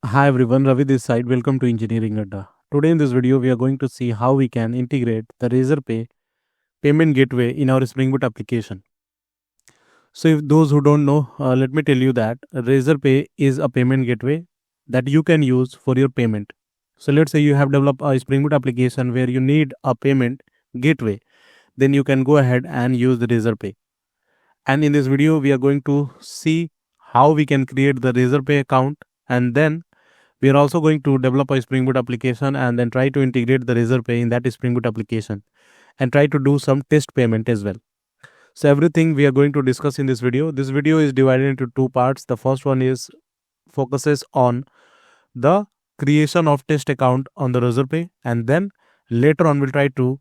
Hi everyone, Ravi this side. Welcome to EnggAdda. Today in this video, we are going to see how we can integrate the Razorpay payment gateway in our Spring Boot application. So, if those who don't know, let me tell you that Razorpay is a payment gateway that you can use for your payment. So, let's say you have developed a Spring Boot application where you need a payment gateway, then you can go ahead and use the Razorpay. And in this video, we are going to see how we can create the Razorpay account, and then we are also going to develop a Spring Boot application and then try to integrate the Razorpay in that Spring Boot application and try to do some test payment as well. So everything we are going to discuss in this video. This video is divided into two parts. The first one is focuses on the creation of test account on the Razorpay, and then later on we'll try to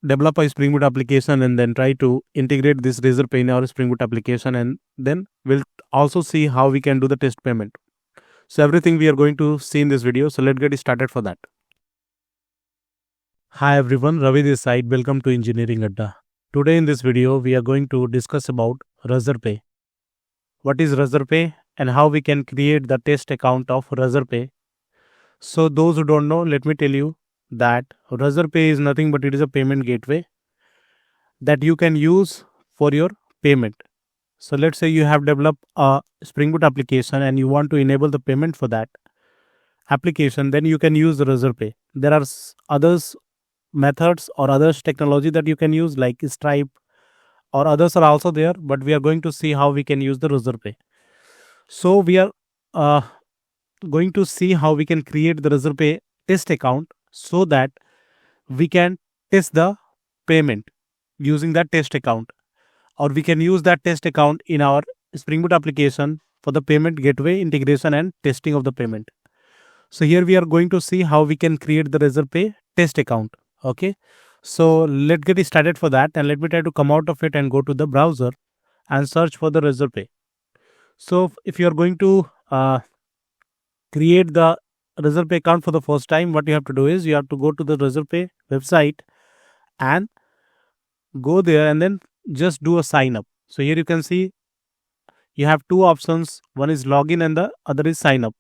develop a Spring Boot application and then try to integrate this Razorpay in our Spring Boot application, and then we'll also see how we can do the test payment. So everything we are going to see in this video. So let's get started for that. Hi everyone, Ravi this side. Welcome to EnggAdda. Today in this video, we are going to discuss about Razorpay. What is Razorpay and how we can create the test account of Razorpay. So those who don't know, let me tell you that Razorpay is nothing but it is a payment gateway that you can use for your payment. So let's say you have developed a Spring Boot application and you want to enable the payment for that application, then you can use the Razorpay. There are others methods or others technology that you can use like Stripe or others are also there, but we are going to see how we can use the Razorpay. So we are going to see how we can create the Razorpay test account so that we can test the payment using that test account, or we can use that test account in our Spring Boot application for the payment gateway integration and testing of the payment. So here we are going to see how we can create the Razorpay test account. Okay, so let's get started for that, and let me try to come out of it and go to the browser and search for the Razorpay. So if you are going to create the Razorpay account for the first time, what you have to do is you have to go to the Razorpay website and go there and then just do a sign up. So here you can see you have two options. One is login and the other is sign up.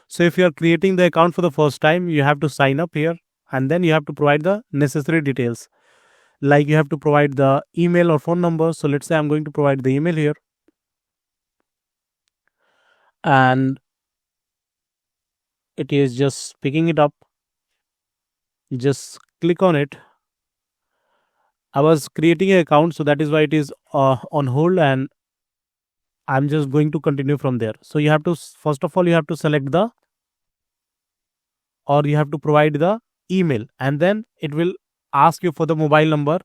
So if you are creating the account for the first time, you have to sign up here, and then you have to provide the necessary details. Like you have to provide the email or phone number. So let's say I'm going to provide the email here, and it is just picking it up. Just click on it. I was creating an account, so that is why it is on hold, and I'm just going to continue from there. So you have to, first of all, you have to select the, or you have to provide the email, and then it will ask you for the mobile number.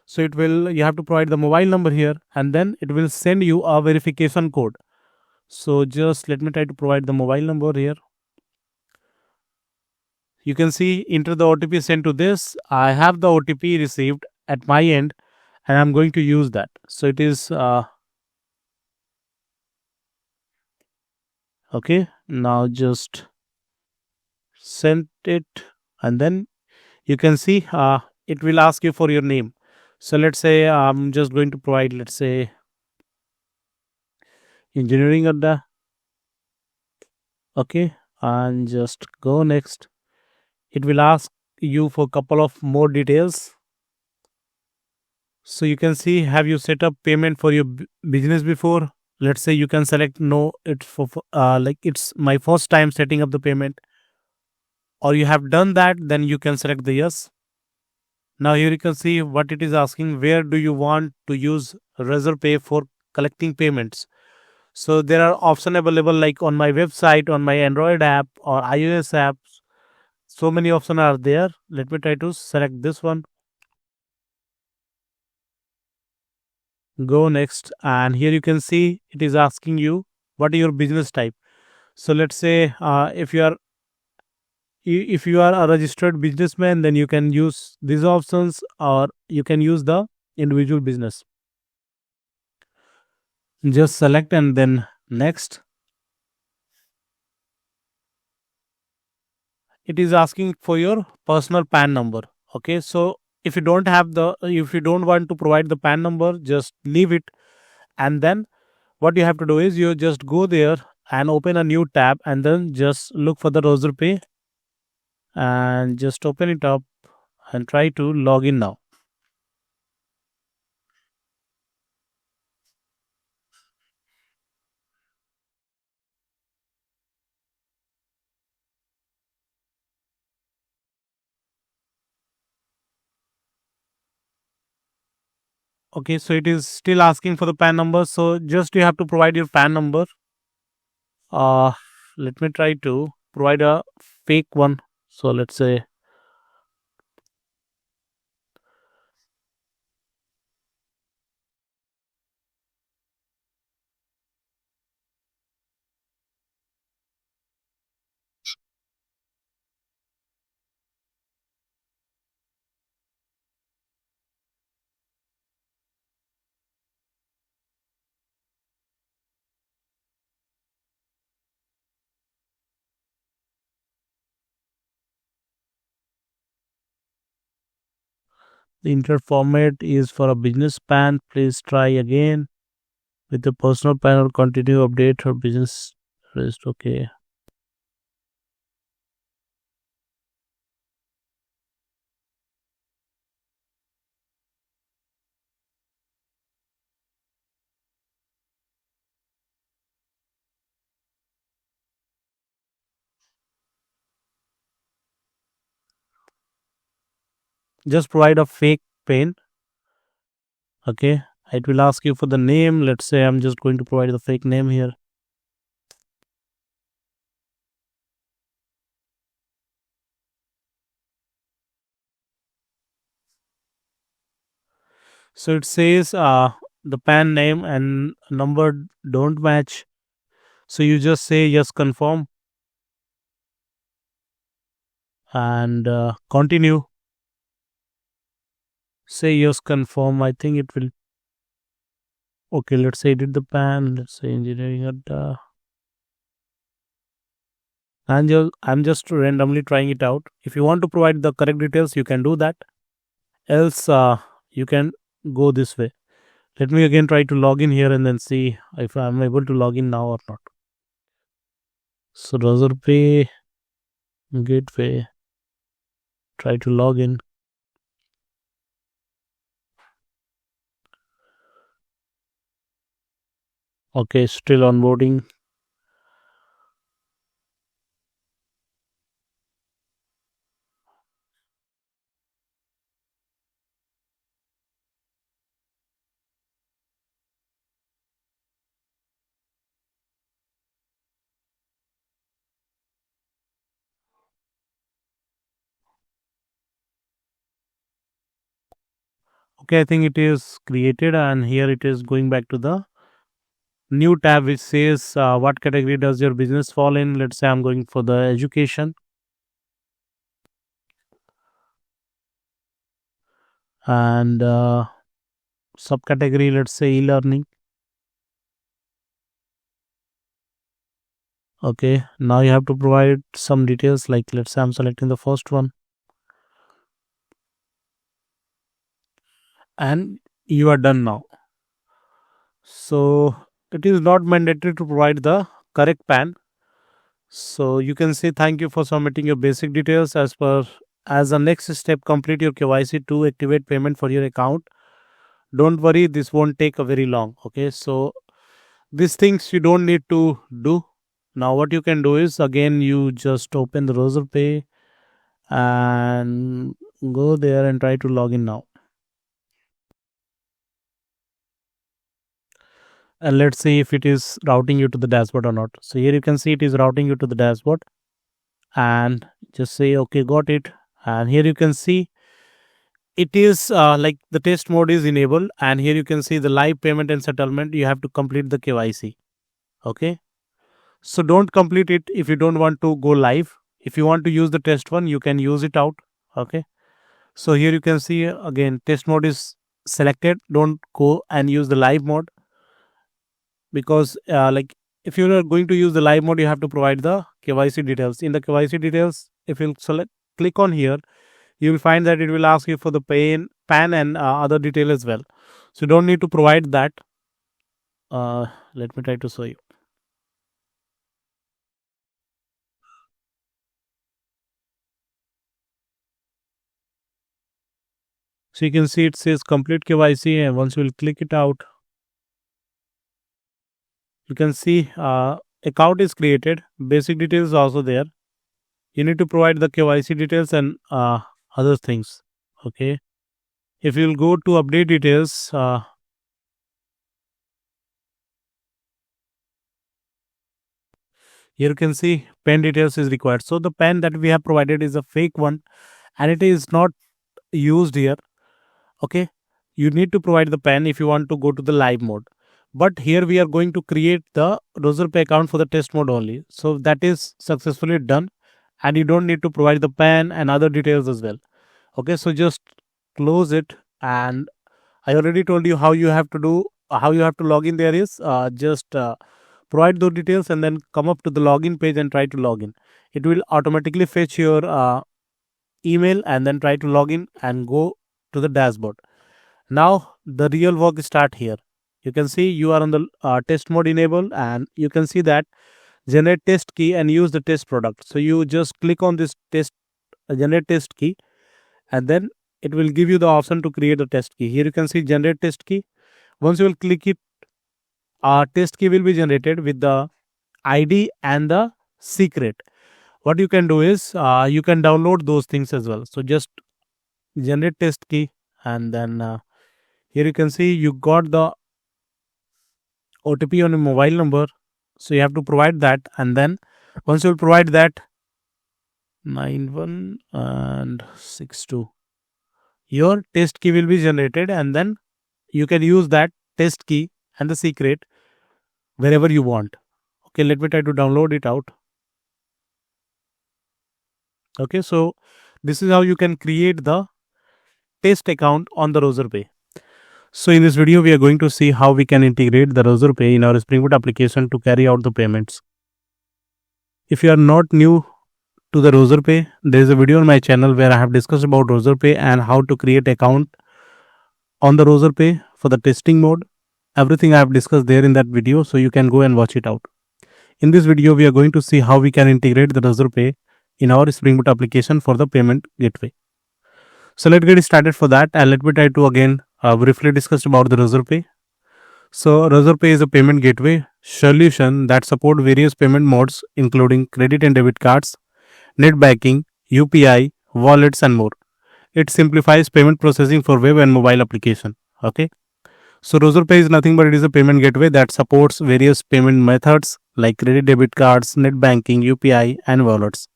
So you have to provide the mobile number here, and then it will send you a verification code. So just let me try to provide the mobile number here. You can see enter the OTP sent to this. I have the OTP received at my end, and I'm going to use that. So it is okay. Now just send it, and then you can see it will ask you for your name. So let's say I'm just going to provide, let's say, EnggAdda. Okay, and just go next. It will ask you for a couple of more details. So you can see, have you set up payment for your business before? Let's say you can select no, it's for like it's my first time setting up the payment, or you have done that, then you can select the yes. Now here you can see what it is asking, where do you want to use Razorpay for collecting payments. So there are options available like on my website, on my Android app or iOS apps. So many options are there. Let me try to select this one. Go next, and here you can see it is asking you what is your business type. So let's say if you are a registered businessman, then you can use these options, or you can use the individual business. Just select and then next. It is asking for your personal PAN number. Okay, so if you don't want to provide the PAN number, just leave it, and then what you have to do is you just go there and open a new tab, and then just look for the Razorpay and just open it up and try to log in now. Okay, so it is still asking for the PAN number. So just you have to provide your PAN number. Uh, Let me try to provide a fake one. So let's say the inter format is for a business PAN. Please try again with the personal PAN or continue update or business rest. Okay. Just provide a fake PAN. Okay. It will ask you for the name. Let's say I'm just going to provide the fake name here. So it says the PAN name and number don't match. So you just say yes, confirm, and continue. Say yes, confirm. I think it will. Okay, let's say edit the PAN. Let's say engineering at. And I'm just randomly trying it out. If you want to provide the correct details, you can do that. Else, you can go this way. Let me again try to log in here and then see if I'm able to log in now or not. So Razorpay gateway. Try to log in. Okay, still onboarding. Okay, I think it is created, and here it is going back to the new tab which says what category does your business fall in. Let's say I'm going for the education, and subcategory, let's say e-learning. Okay, now you have to provide some details, like let's say I'm selecting the first one, and you are done now. So it is not mandatory to provide the correct PAN. So you can say thank you for submitting your basic details. As a next step, complete your KYC to activate payment for your account. Don't worry, this won't take a very long. Okay, so these things you don't need to do. Now what you can do is, again, you just open the Razorpay and go there and try to log in now. And let's see if it is routing you to the dashboard or not. So here you can see it is routing you to the dashboard, and just say okay, got it. And here you can see it is like the test mode is enabled, and here you can see the live payment and settlement. You have to complete the KYC. Okay, so don't complete it if you don't want to go live. If you want to use the test one, you can use it out. Okay, so here you can see again test mode is selected. Don't go and use the live mode, because like if you are going to use the live mode, you have to provide the KYC details. In the KYC details, if you click on here, you will find that it will ask you for the PAN and other detail as well. So you don't need to provide that. Let me try to show you. So you can see it says complete KYC, and once you will click it out, you can see account is created, basic details also there. You need to provide the KYC details and other things. Okay, if you'll go to update details, here you can see pen details is required. So the pen that we have provided is a fake one, and it is not used here. Okay, you need to provide the pen if you want to go to the live mode, but here we are going to create the Razorpay account for the test mode only. So that is successfully done, and you don't need to provide the pen and other details as well. Okay, so just close it, and I already told you how you have to do, how you have to log in. There is just provide those details and then come up to the login page and try to log in. It will automatically fetch your email and then try to log in and go to the dashboard. Now the real work start here. You can see you are on the test mode enabled, and you can see that generate test key and use the test product. So you just click on this test generate test key, and then it will give you the option to create a test key. Here you can see generate test key. Once you will click it, test key will be generated with the ID and the secret. What you can do is you can download those things as well. So just generate test key, and then here you can see you got the OTP on your mobile number. So you have to provide that, and then once you provide that 91 and 62, your test key will be generated, and then you can use that test key and the secret wherever you want. Okay, let me try to download it out. Okay, so this is how you can create the test account on the Razorpay. So in this video, we are going to see how we can integrate the Razorpay in our Spring Boot application to carry out the payments. If you are not new to the Razorpay, there is a video on my channel where I have discussed about Razorpay and how to create account on the Razorpay for the testing mode. Everything I have discussed there in that video, so you can go and watch it out. In this video, we are going to see how we can integrate the Razorpay in our Spring Boot application for the payment gateway. So let's get started for that, and let me try to again briefly discuss about the Razorpay. So Razorpay is a payment gateway solution that support various payment modes including credit and debit cards, net banking, UPI, wallets and more. It simplifies payment processing for web and mobile application. Okay. So Razorpay is nothing but it is a payment gateway that supports various payment methods like credit, debit cards, net banking, UPI and wallets.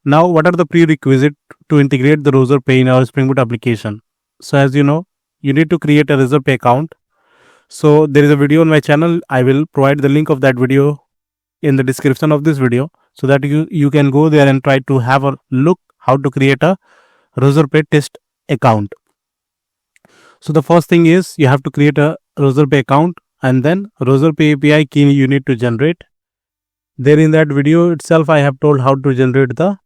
Now, what are the prerequisites to integrate the Razorpay in our Spring Boot application? So as you know, you need to create a Razorpay account. So there is a video on my channel. I will provide the link of that video in the description of this video, so that you can go there and try to have a look how to create a Razorpay test account. So the first thing is you have to create a Razorpay account, and then Razorpay API key you need to generate. There in that video itself, I have told how to generate the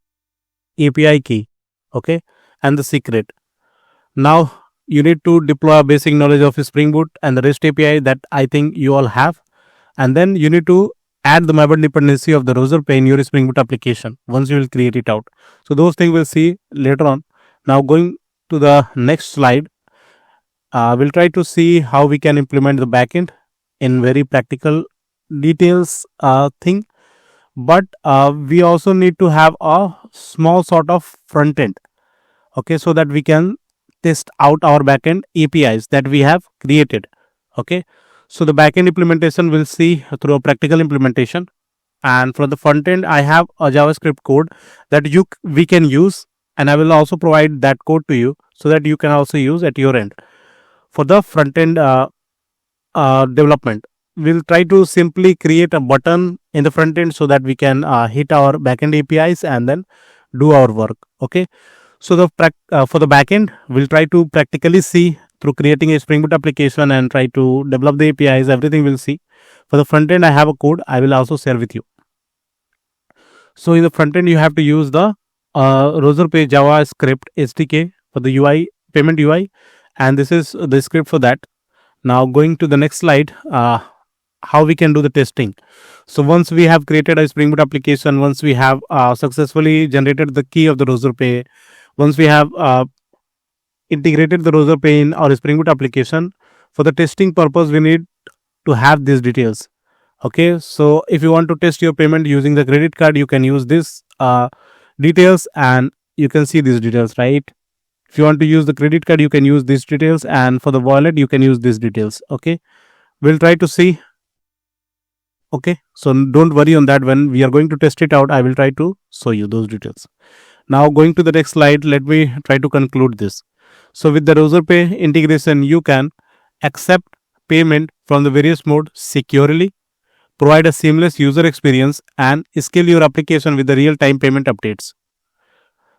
API key, okay, and the secret. Now you need to deploy a basic knowledge of Spring Boot and the REST API that I think you all have, and then you need to add the mobile dependency of the Razorpay in your Spring Boot application once you will create it out. So those things we'll see later on. Now going to the next slide, we'll try to see how we can implement the backend in very practical details thing, but we also need to have a small sort of front end, okay, so that we can test out our backend APIs that we have created. Okay, so the backend implementation we'll see through a practical implementation, and for the front end I have a JavaScript code that we can use, and I will also provide that code to you so that you can also use at your end. For the front end development, we'll try to simply create a button in the front end so that we can hit our backend APIs and then do our work. Okay, so for the backend, we'll try to practically see through creating a Spring Boot application and try to develop the APIs. Everything we'll see. For the front end, I have a code I will also share with you. So in the front end, you have to use the Razorpay JavaScript SDK for the UI payment UI, and this is the script for that. Now going to the next slide, how we can do the testing. So once we have created a Spring Boot application, once we have successfully generated the key of the Razorpay, once we have integrated the Razorpay in our Spring Boot application. For the testing purpose, we need to have these details. Okay, so if you want to test your payment using the credit card, you can use this details, and you can see these details, right? If you want to use the credit card, you can use these details, and for the wallet, you can use these details. Okay, we'll try to see. Okay, so don't worry on that. When we are going to test it out, I will try to show you those details. Now, going to the next slide, let me try to conclude this. So with the Razorpay integration, you can accept payment from the various modes securely, provide a seamless user experience, and scale your application with the real-time payment updates.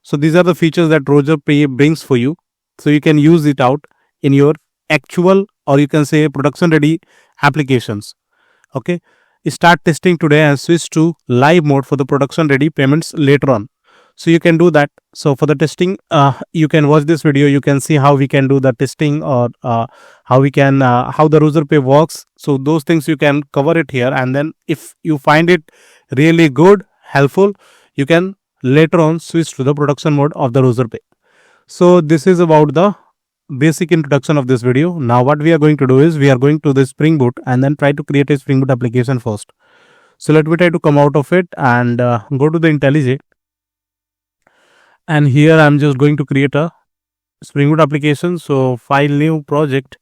So these are the features that Razorpay brings for you. So you can use it out in your actual, or you can say, production ready applications. Okay, start testing today and switch to live mode for the production ready payments later on. So you can do that. So for the testing, you can watch this video. You can see how we can do the testing, or how we can how the Razorpay works. So those things you can cover it here, and then if you find it really good, helpful, you can later on switch to the production mode of the Razorpay. So this is about the basic introduction of this video. Now what we are going to do is we are going to the Spring Boot and then try to create a Spring Boot application first. So let me try to come out of it and go to the IntelliJ. And here I'm just going to create a Spring Boot application. So file, new project.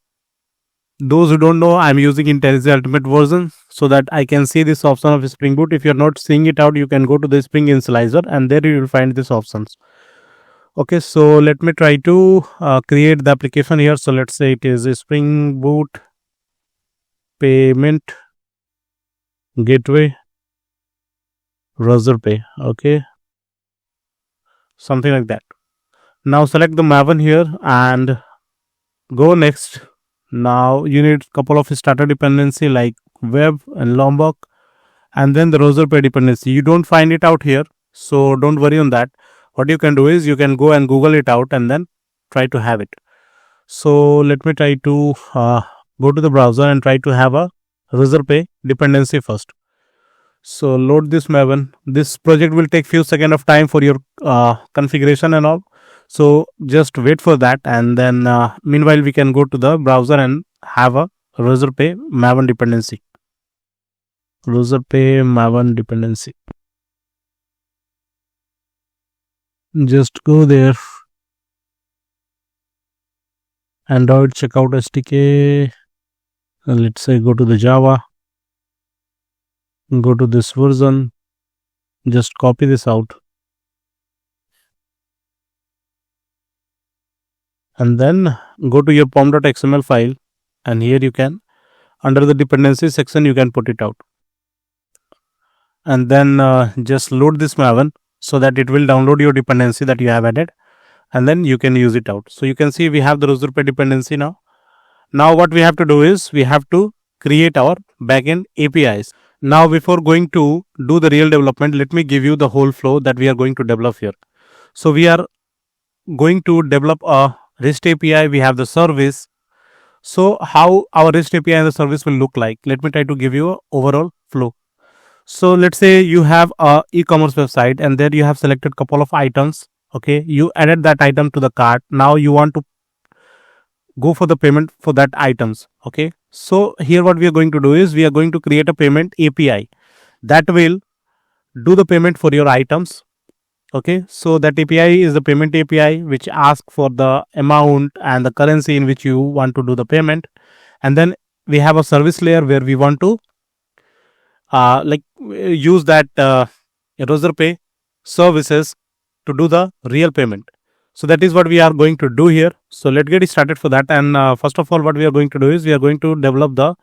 Those who don't know, I'm using IntelliJ Ultimate version so that I can see this option of Spring Boot. If you're not seeing it out, you can go to the Spring Initializer and there you will find these options. Okay, so let me try to create the application here. So let's say it is a Spring Boot payment gateway Razorpay. Okay, something like that. Now select the Maven here and go next. Now you need a couple of starter dependency like web and Lombok, and then the Razorpay dependency. You don't find it out here, so don't worry on that. What you can do is you can go and Google it out and then try to have it. So let me try to go to the browser and try to have a Razorpay dependency first. So load this Maven. This project will take few seconds of time for your configuration and all. So just wait for that, and then meanwhile we can go to the browser and have a Razorpay Maven dependency. Razorpay Maven dependency. Just go there. Android checkout SDK. Let's say go to the Java. Go to this version. Just copy this out. And then go to your pom.xml file, and here you can, under the dependency section, you can put it out. And then just load this Maven so that it will download your dependency that you have added, and then you can use it out. So you can see we have the Razorpay dependency now. Now what we have to do is we have to create our backend APIs. Now before going to do the real development, let me give you the whole flow that we are going to develop here. So we are going to develop a REST API. We have the service. So how our REST API and the service will look like, let me try to give you an overall flow. So let's say you have a e-commerce website and there you have selected couple of items. Okay, you added that item to the cart. Now you want to go for the payment for that items. Okay, so here what we are going to do is we are going to create a payment API that will do the payment for your items. Okay, so that API is the payment API which asks for the amount and the currency in which you want to do the payment. And then we have a service layer where we want to use that Razorpay services to do the real payment. So that is what we are going to do here. So let's get started for that. And first of all, what we are going to do is we are going to develop the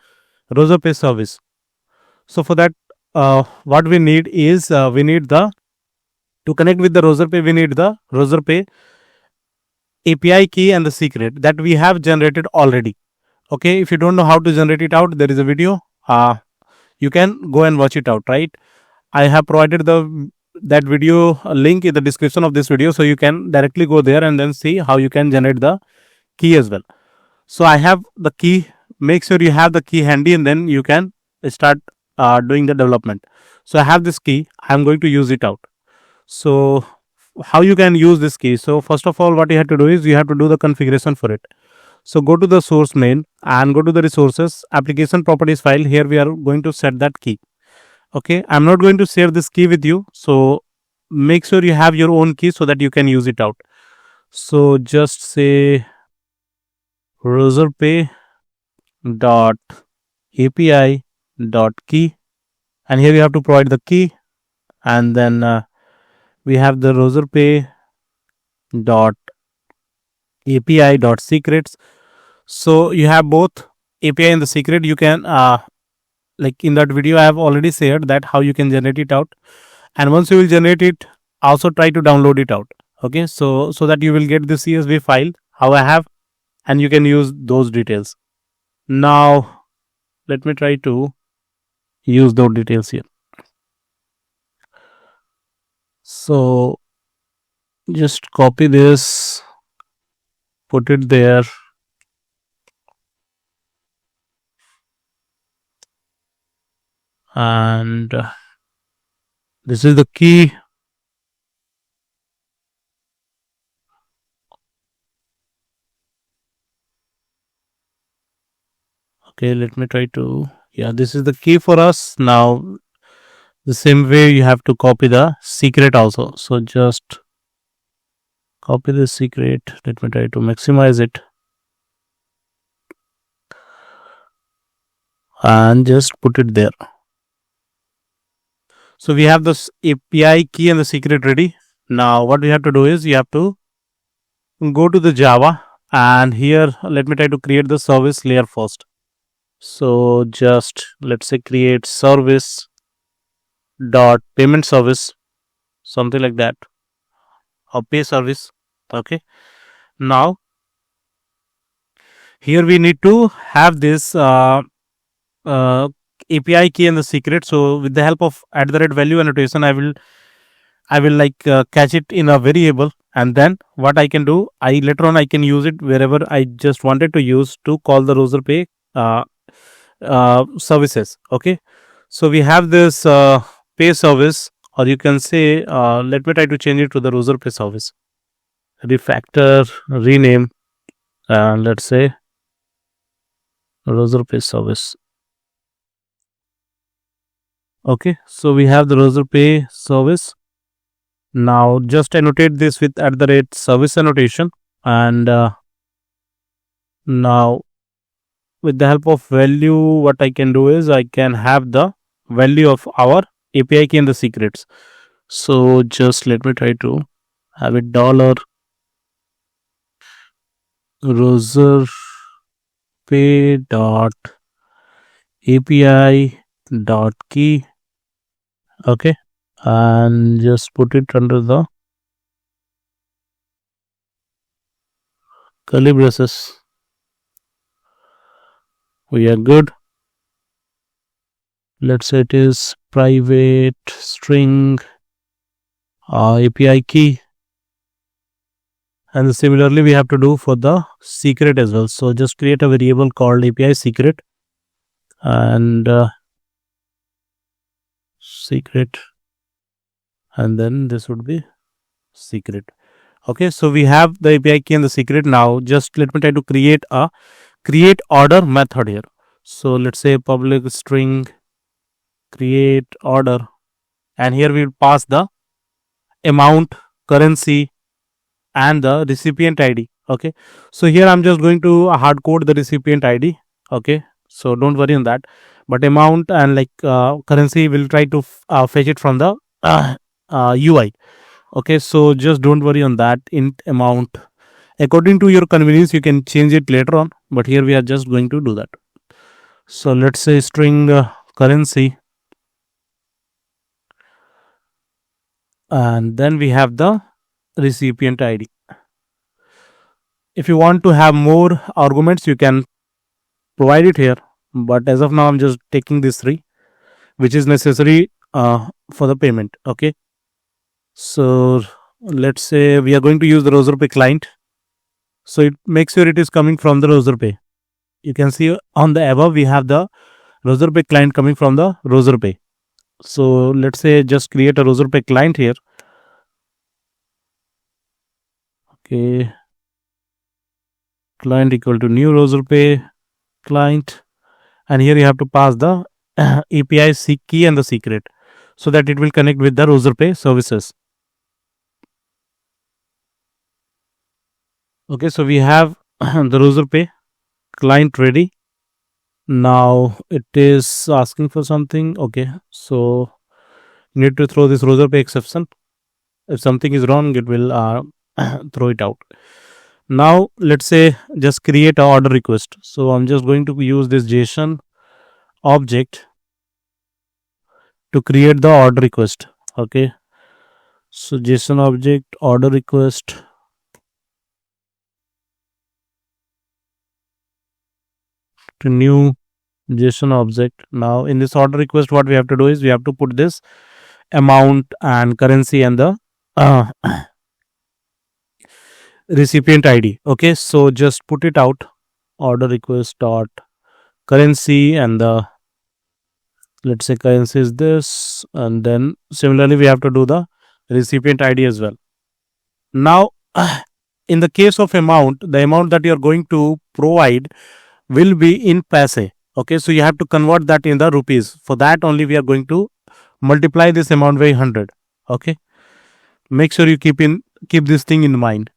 Razorpay service. So for that, what we need is we need the, to connect with the Razorpay, we need the Razorpay API key and the secret that we have generated already. Okay, if you don't know how to generate it out, there is a video. You can go and watch it out, right? I have provided that video link in the description of this video, so you can directly go there and then see how you can generate the key as well. So I have the key. Make sure you have the key handy and then you can start doing the development. So I have this key. I am going to use it out. So how you can use this key. So first of all, what you have to do is you have to do the configuration for it. So go to the source main and go to the resources application properties file. Here we are going to set that key. Okay, I'm not going to share this key with you, so make sure you have your own key so that you can use it out. So just say Razorpay dot API dot key, and here you have to provide the key, and then we have the Razorpay dot API dot secrets. So you have both API and the secret. You can like in that video I have already shared that how you can generate it out, and once you will generate it, also try to download it out. Okay, so that you will get the CSV file how I have, and you can use those details. Now let me try to use those details here. So just copy this, put it there, and this is the key. Okay, let me try to, yeah, this is the key for us. Now the same way you have to copy the secret also. So just copy the secret. Let me try to maximize it and just put it there. So we have this API key and the secret ready. Now what we have to do is you have to go to the Java, and here let me try to create the service layer first. So just let's say create service dot payment service, something like that, or pay service. Okay, now here we need to have this API key and the secret. So with the help of @value annotation, I will like catch it in a variable, and then what I can do, I later on I can use it wherever I just wanted to use to call the Razorpay services. Okay, so we have this pay service, or you can say let me try to change it to the Razorpay service, refactor, rename, and let's say Razorpay service. Okay, so we have the Razorpay service. Now just annotate this with @service annotation, and now with the help of value, what I can do is I can have the value of our API key and the secrets. So just let me try to have it dollar Razorpay dot API dot key. Okay, and just put it under the curly braces. We are good. Let's say it is private string API key, and similarly we have to do for the secret as well. So just create a variable called API secret, and secret, and then this would be secret. Okay, so we have the API key and the secret. Now just let me try to create a create order method here. So let's say public string create order, and here we will pass the amount, currency, and the recipient ID. Okay, so here I'm just going to hard code the recipient ID. Okay, so don't worry on that, but amount and like currency will try to fetch it from the UI. Okay, so just don't worry on that. Int amount, according to your convenience you can change it later on, but here we are just going to do that. So let's say string currency, and then we have the recipient ID. If you want to have more arguments, you can provide it here, but as of now I'm just taking these 3 which is necessary for the payment. Okay, so let's say we are going to use the Razorpay client, so it makes sure it is coming from the Razorpay. You can see on the above we have the Razorpay client coming from the Razorpay. So let's say just create a Razorpay client here, Okay, client equal to new Razorpay client, and here you have to pass the API key and the secret so that it will connect with the Razorpay services. Okay, so we have the Razorpay client ready. Now it is asking for something. Okay, so you need to throw this Razorpay exception. If something is wrong, it will throw it out. Now let's say just create a order request. So I'm just going to use this JSON object to create the order request. Okay, so JSON object order request, to new JSON object. Now in this order request, what we have to do is we have to put this amount and currency and the uh, recipient ID. Okay, so just put it out, order request dot currency, and the, let's say currency is this, and then similarly we have to do the recipient ID as well. Now in the case of amount, the amount that you are going to provide will be in paise. Okay, so you have to convert that in the rupees. For that only we are going to multiply this amount by 100. Okay, make sure you keep this thing in mind.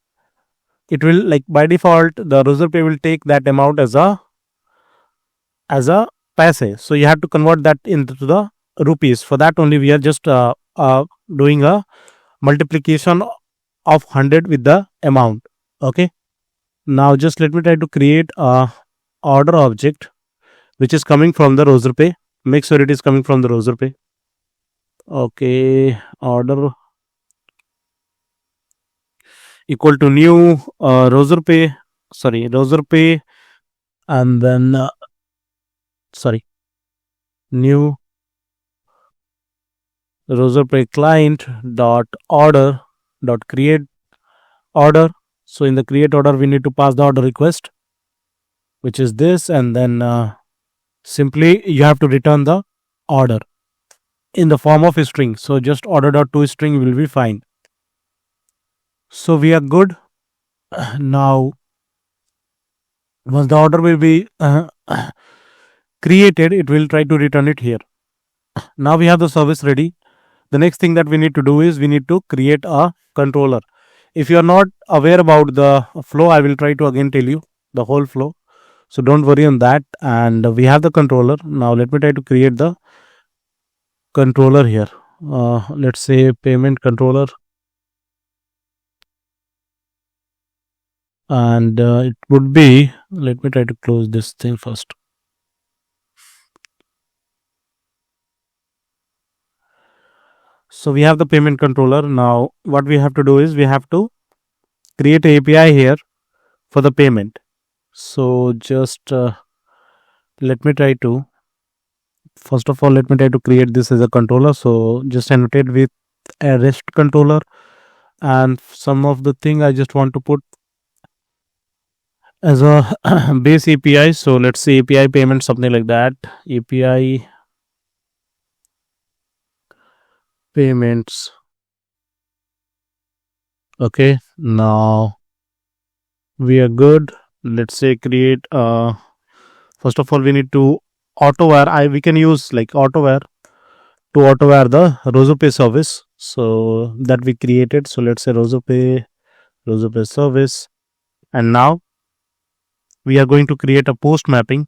It will, like, by default the Razorpay will take that amount as a paise, so you have to convert that into the rupees. For that only we are just doing a multiplication of 100 with the amount. Okay, now just let me try to create a order object which is coming from the Razorpay. Make sure it is coming from the Razorpay. Okay, order equal to new Razorpay, and then new Razorpay client dot order dot create order. So in the create order we need to pass the order request, which is this, and then simply you have to return the order in the form of a string. So just order dot to string will be fine. So we are good. Now once the order will be created, it will try to return it here. Now we have the service ready. The next thing that we need to do is we need to create a controller. If you are not aware about the flow, I will try to again tell you the whole flow, so don't worry on that. And we have the controller. Now let me try to create the controller here. Let's say payment controller, and it would be, let me try to close this thing first. So we have the payment controller. Now what we have to do is we have to create a API here for the payment. So just let me try to, first of all, let me try to create this as a controller. So just annotate with a REST controller, and some of the thing I just want to put as a base API. So let's say API payment, something like that. API payments. Okay, now we are good. Let's say create first of all we need to autoware. We can use like autoware to autoware the Razorpay service, so that we created. So let's say Razorpay service, and now we are going to create a post mapping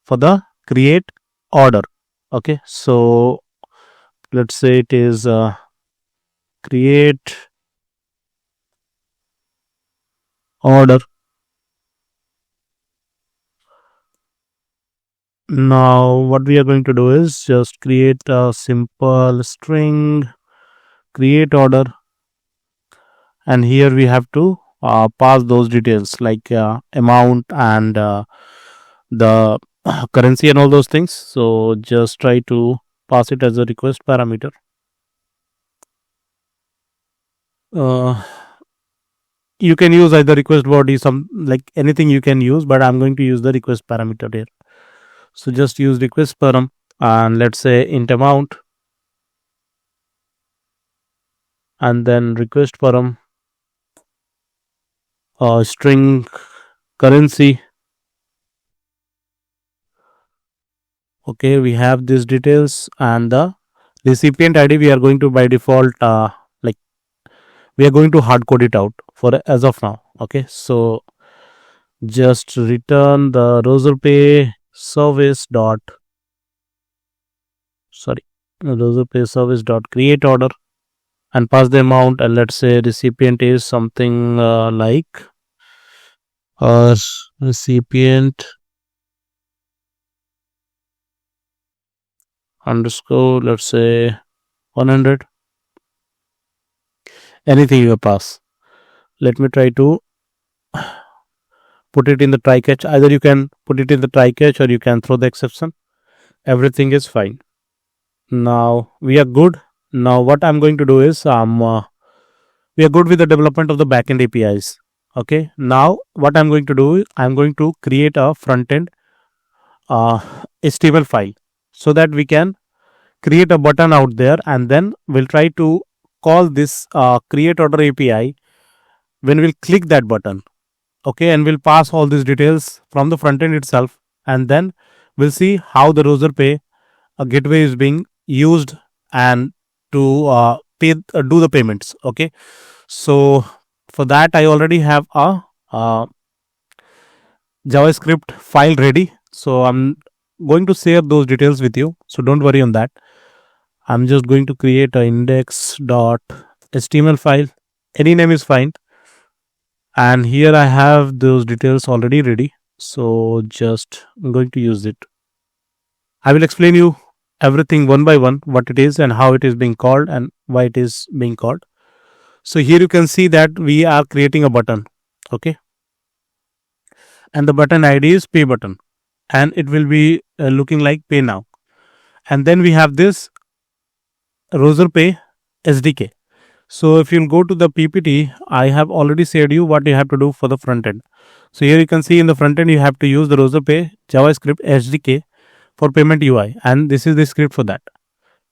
for the create order. Okay, so let's say it is create order. Now what we are going to do is just create a simple string create order, and here we have to pass those details like amount and the currency and all those things. So just try to pass it as a request parameter. You can use either request body, some like anything you can use, but I'm going to use the request parameter here. So just use request param, and let's say int amount, and then request param string currency. Okay, we have these details, and the recipient ID we are going to by default like we are going to hard code it out for as of now. Okay, so just return the Razorpay service dot Razorpay service dot create order and pass the amount, and let's say recipient is something like recipient underscore, let's say 100, anything you pass. Let me try to put it in the try catch. Either you can put it in the try catch or you can throw the exception. Everything is fine. Now we are good. Now what I'm going to do is we are good with the development of the backend APIs. Okay, now what I'm going to do, I'm going to create a front end HTML file so that we can create a button out there, and then we'll try to call this create order API when we'll click that button. Okay, and we'll pass all these details from the front end itself, and then we'll see how the Razorpay gateway is being used and to do the payments. Okay, so for that I already have a JavaScript file ready, so I'm going to share those details with you, so don't worry on that. I'm just going to create a index.html file. Any name is fine, and here I have those details already ready, so just I'm going to use it. I will explain you everything one by one, what it is and how it is being called and why it is being called. So here you can see that we are creating a button. Okay, and the button ID is pay button, and it will be looking like pay now. And then we have this Razorpay SDK. So if you'll go to the PPT, I have already said you what you have to do for the front end. So here you can see in the front end you have to use the Razorpay JavaScript SDK for payment UI, and this is the script for that.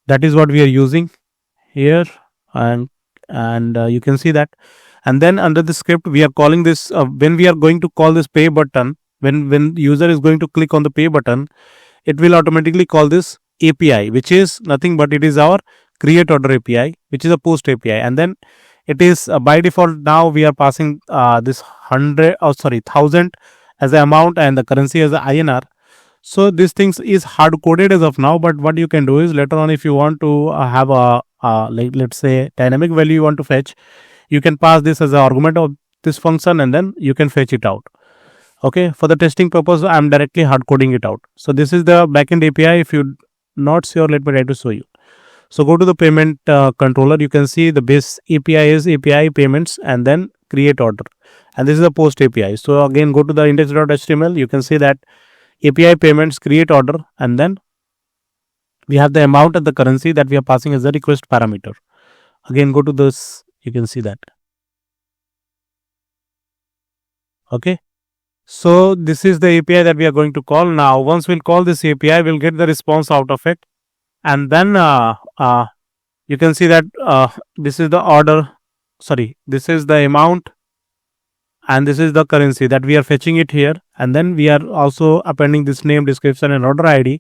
That is what we are using here, and you can see that. And then under the script we are calling this when we are going to call this pay button, when user is going to click on the pay button, it will automatically call this API, which is nothing but it is our create order API, which is a post API. And then it is by default now we are passing this 1000 as the amount and the currency as the INR. So this things is hard coded as of now, but what you can do is later on, if you want to have a like let's say dynamic value you want to fetch, you can pass this as an argument of this function, and then you can fetch it out. Okay, for the testing purpose I'm directly hard coding it out. So this is the backend API. If you're not sure, let me try to show you. So go to the payment controller. You can see the base API is API payments and then create order, and this is the post API. So again go to the index.html. You can see that API payments create order, and then we have the amount and the currency that we are passing as the request parameter. Again go to this, you can see that. Okay, so this is the API that we are going to call. Now once we'll call this API, we'll get the response out of it, and then you can see that this is the order, this is the amount, and this is the currency that we are fetching it here. And then we are also appending this name, description and order ID.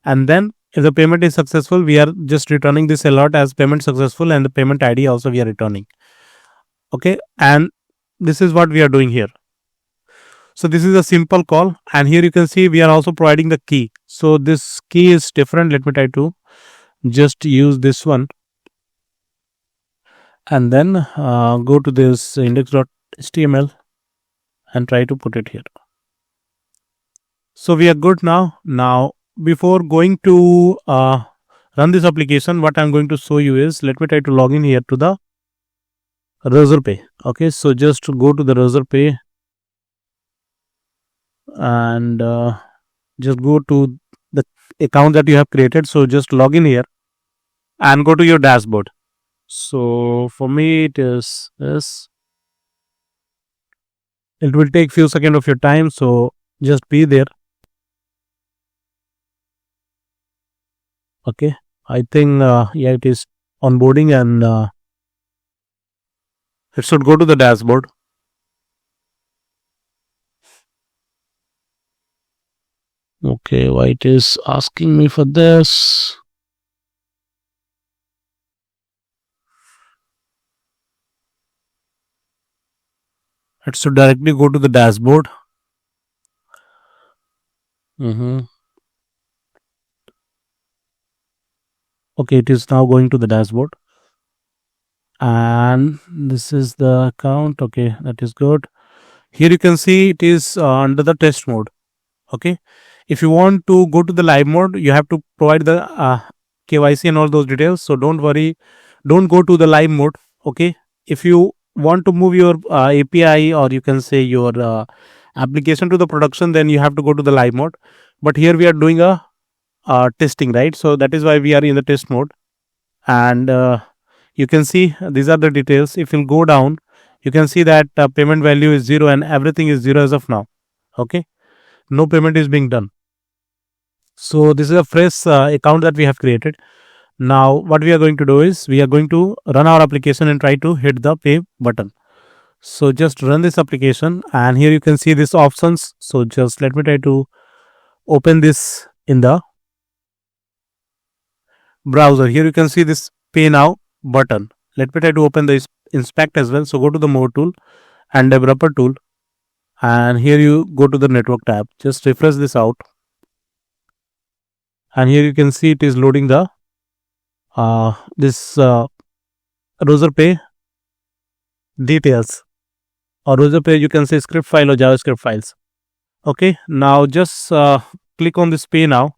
And then if the payment is successful, we are just returning this alert as payment successful, and the payment ID also we are returning. Okay, and this is what we are doing here. So this is a simple call, and here you can see we are also providing the key. So this key is different. Let me try to just use this one, and then go to this index.html and try to put it here. So we are good now. Now before going to run this application, what I'm going to show you is, let me try to log in here to the Razorpay. Okay, so just go to the Razorpay and just go to the account that you have created. So just log in here and go to your dashboard. So for me it is this. It will take few seconds of your time, so just be there. Okay, I think yeah, it is onboarding, and it should go to the dashboard. Okay, why it is asking me for this? It should directly go to the dashboard. Okay, it is now going to the dashboard, and this is the account. Okay, that is good. Here you can see it is under the test mode. Okay, if you want to go to the live mode, you have to provide the KYC and all those details. So don't worry, don't go to the live mode. Okay, if you want to move your API, or you can say your application to the production, then you have to go to the live mode. But here we are doing a testing, right? So that is why we are in the test mode. And you can see these are the details. If you go down, you can see that payment value is 0 and everything is 0 as of now. Okay, no payment is being done. So this is a fresh account that we have created. Now what we are going to do is we are going to run our application and try to hit the pay button. So just run this application, and here you can see these options. So just let me try to open this in the browser. Here you can see this pay now button. Let me try to open the inspect as well. So go to the more tool and developer tool, and here you go to the network tab. Just refresh this out, and here you can see it is loading the this Razorpay details, or Razorpay you can say script file or JavaScript files. Okay, now just click on this pay now,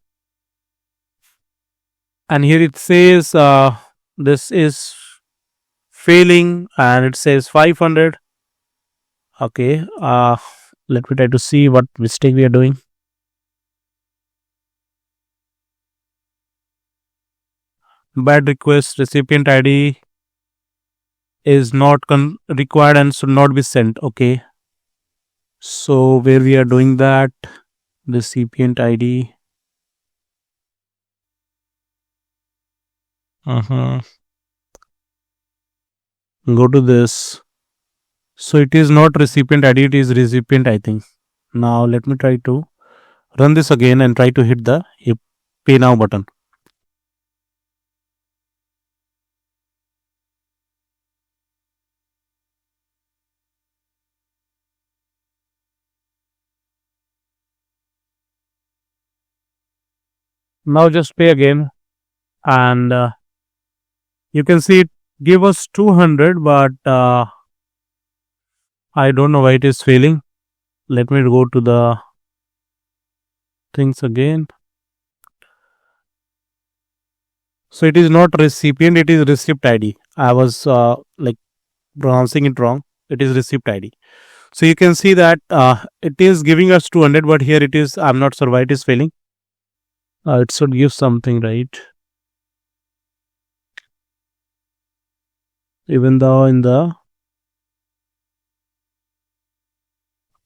and here it says this is failing, and it says 500. Okay, let me try to see what mistake we are doing. Bad request, recipient ID is not required and should not be sent. Okay, so where we are doing that, recipient ID. Go to this. So it is not recipient ID, it is recipient, I think. Now let me try to run this again and try to hit the pay now button. Now just pay again, and you can see it give us 200, but I don't know why it is failing. Let me go to the things again. So it is not recipient, it is receipt ID. I was like pronouncing it wrong. It is receipt ID. So you can see that it is giving us 200, but here it is, I'm not sure why it is failing. It should give something, right? Even though in the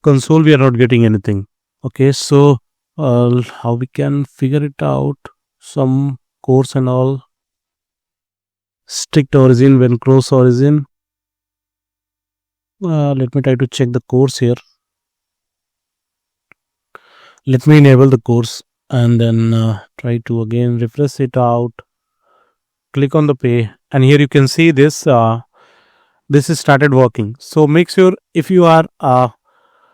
console we are not getting anything. Okay, so how we can figure it out? Some course and all. Strict origin when cross origin. Let me try to check the course here. Let me enable the course and then try to again refresh it out. Click on the pay, and here you can see this. This is started working. So make sure if you are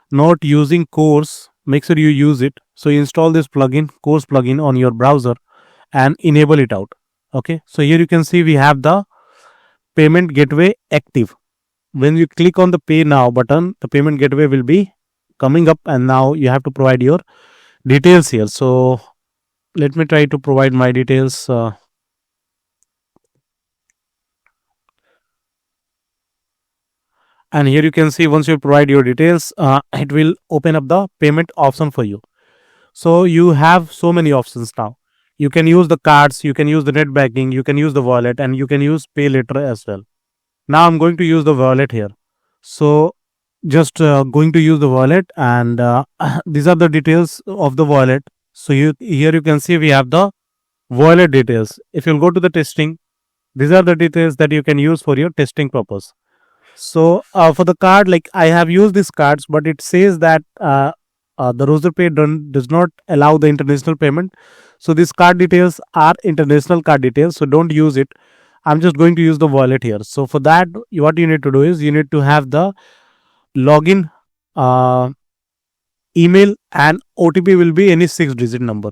not using course, make sure you use it. So you install this plugin, course plugin, on your browser and enable it out. Okay, so here you can see we have the payment gateway active. When you click on the pay now button, the payment gateway will be coming up, and now you have to provide your details here. So let me try to provide my details. And here you can see once you provide your details, it will open up the payment option for you. So you have so many options now. You can use the cards, you can use the net banking, you can use the wallet, and you can use pay later as well. Now I'm going to use the wallet here. So just going to use the wallet, and these are the details of the wallet. So here you can see we have the wallet details. If you'll go to the testing, these are the details that you can use for your testing purpose. So for the card, like I have used these cards, but it says that the Razorpay does not allow the international payment. So these card details are international card details, so don't use it. I'm just going to use the wallet here. So for that, what you need to do is you need to have the login email, and OTP will be any 6-digit number.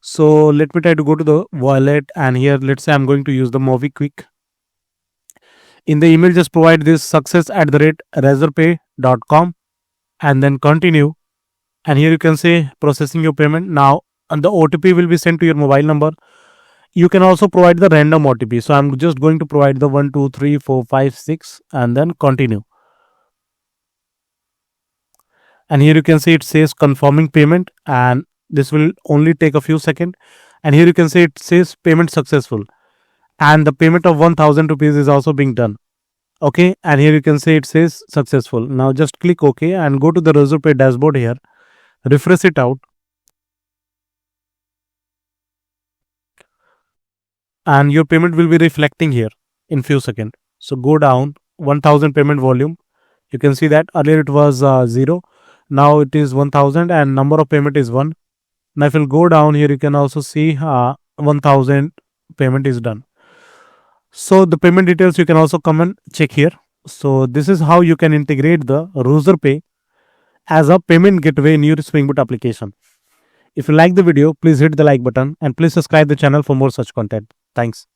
So let me try to go to the wallet, and here let's say I'm going to use the MobiQuick. In the email, just provide this success@razorpay.com and then continue. And here you can say processing your payment now, and the OTP will be sent to your mobile number. You can also provide the random OTP. So I'm just going to provide the 1 2 3 4 5 6 and then continue. And here you can see it says confirming payment, and this will only take a few seconds. And here you can see it says payment successful, and the payment of 1000 rupees is also being done. Okay, and here you can see it says successful. Now just click OK and go to the Razorpay dashboard here, refresh it out, and your payment will be reflecting here in few seconds. So go down, 1000 payment volume. You can see that earlier it was 0, now it is 1000, and number of payment is 1. Now if you go down here, you can also see 1000 payment is done. So the payment details you can also come and check here. So this is how you can integrate the Razorpay as a payment gateway in your Spring Boot application. If you like the video, please hit the like button and please subscribe the channel for more such content. Thanks.